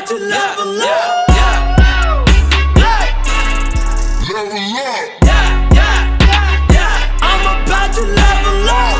to level up. I'm about to level up.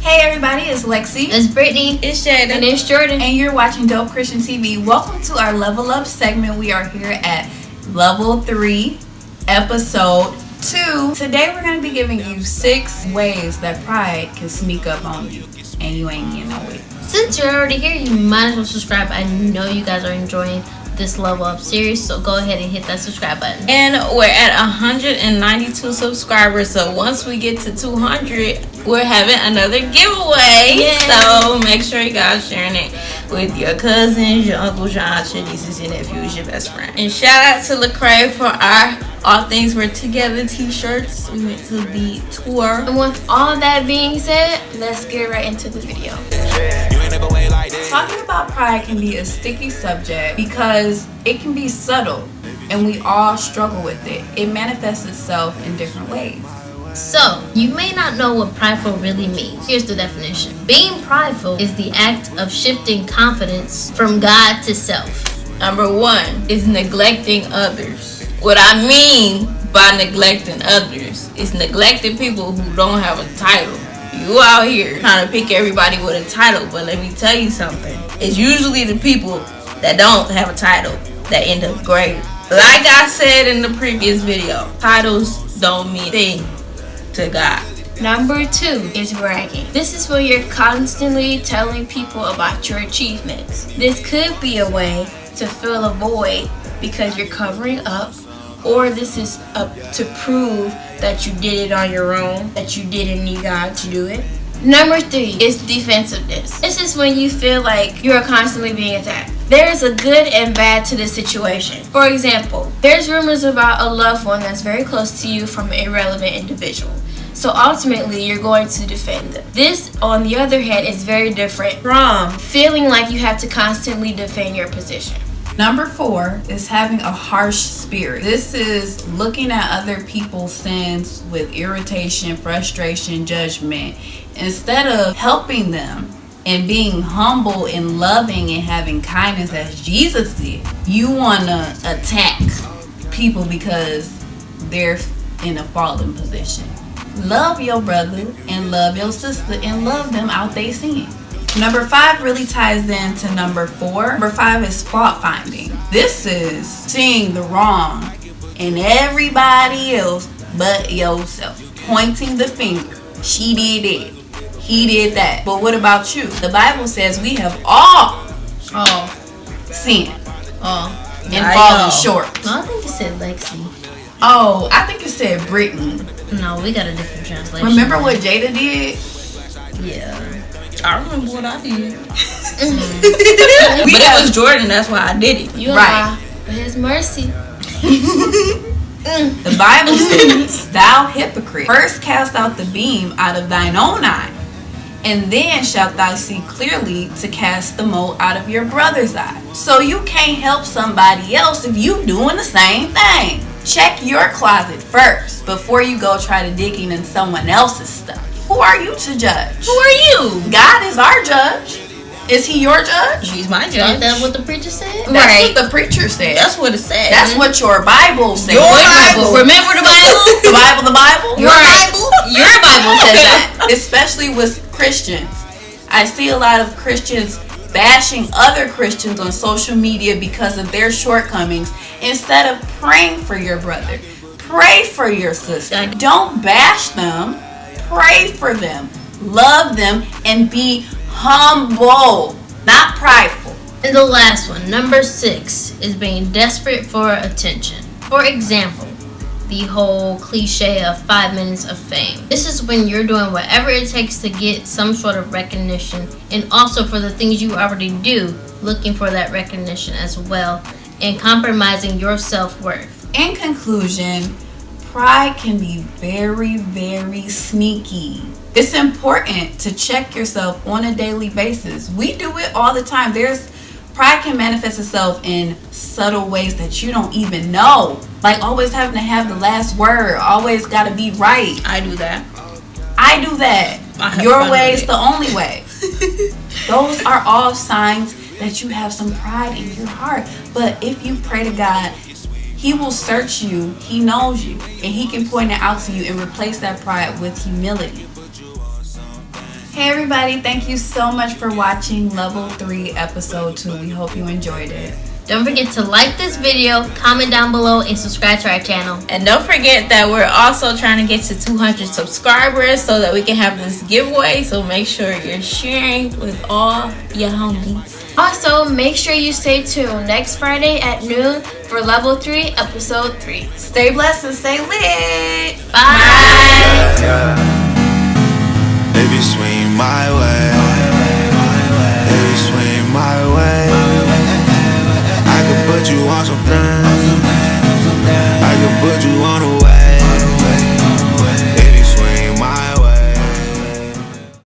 Hey everybody, it's Lexi, it's Brittany, it's Shada, and it's Jordan, and you're watching Dope Christian TV. Welcome to our Level Up segment. We are here at Level 3, Episode 2. Today we're going to be giving you 6 ways that pride can sneak up on you, and you ain't getting no way. Since you're already here, you might as well subscribe. I know you guys are enjoying this Level Up series, so go ahead and hit that subscribe button. And we're at 192 subscribers, so once we get to 200, we're having another giveaway. Yay. So make sure you guys sharing it with your cousins, your uncles, your aunts, your nieces, your nephews, your best friend. And shout out to Lecrae for our All Things We're Together t-shirts. We went to the tour. And with all that being said, let's get right into the video. Talking about pride can be a sticky subject because it can be subtle and we all struggle with it. It manifests itself in different ways. So, you may not know what prideful really means. Here's the definition. Being prideful is the act of shifting confidence from God to self. Number 1 is neglecting others. What I mean by neglecting others is neglecting people who don't have a title. You out here trying to pick everybody with a title, but let me tell you something. It's usually the people that don't have a title that end up great. Like I said in the previous video, titles don't mean a thing to God. Number 2 is bragging. This is when you're constantly telling people about your achievements. This could be a way to fill a void because you're covering up, or this is to prove that you did it on your own, that you didn't need God to do it. Number 3 is defensiveness. This is when you feel like you are constantly being attacked. There is a good and bad to this situation. For example, there's rumors about a loved one that's very close to you from an irrelevant individual. So ultimately, you're going to defend them. This, on the other hand, is very different from feeling like you have to constantly defend your position. Number 4 is having a harsh spirit. This is looking at other people's sins with irritation, frustration, judgment. Instead of helping them and being humble and loving and having kindness as Jesus did, you want to attack people because they're in a fallen position. Love your brother and love your sister and love them out they sin. Number 5 really ties into number 4. Number 5 is fault finding. This is seeing the wrong in everybody else but yourself. Pointing the finger. She did it. He did that. But what about you? The Bible says we have all sinned and fallen short. No, I think it said Lexi. Oh, I think it said Brittany. No, we got a different translation. Remember what Jada did? Yeah. I remember what I did. But it was Jordan, that's why I did it. You right. For his mercy. The Bible says, thou hypocrite, first cast out the beam out of thine own eye, and then shalt thou see clearly to cast the mote out of your brother's eye. So you can't help somebody else if you doing the same thing. Check your closet first before you go try to digging in someone else's stuff. Who are you to judge? Who are you? God is our judge. Is he your judge? He's my judge. Is that what the preacher said? That's what the preacher said. That's what it said. That's what your Bible says. Your Bible. Remember the Bible? The Bible? Your Bible? Your Bible says that. Especially with Christians. I see a lot of Christians bashing other Christians on social media because of their shortcomings instead of praying for your brother. Pray for your sister. Don't bash them. Pray for them. Love them and be humble, not prideful. And the last one, number 6, is being desperate for attention. For example, the whole cliche of 5 minutes of fame. This is when you're doing whatever it takes to get some sort of recognition, and also for the things you already do, looking for that recognition as well, and compromising your self-worth. In conclusion, pride can be very, very sneaky. It's important to check yourself on a daily basis. We do it all the time. There's Pride can manifest itself in subtle ways that you don't even know. Like always having to have the last word, always gotta be right. I do that. I do that. Your way is the only way. Those are all signs that you have some pride in your heart. But if you pray to God, He will search you. He knows you. And He can point it out to you and replace that pride with humility. Hey everybody, thank you so much for watching Level 3 Episode 2. We hope you enjoyed it. Don't forget to like this video, comment down below, and subscribe to our channel. And don't forget that we're also trying to get to 200 subscribers so that we can have this giveaway. So make sure you're sharing with all your homies. Also, make sure you stay tuned next Friday at noon for Level 3 Episode 3. Stay blessed and stay lit. Bye. Baby swing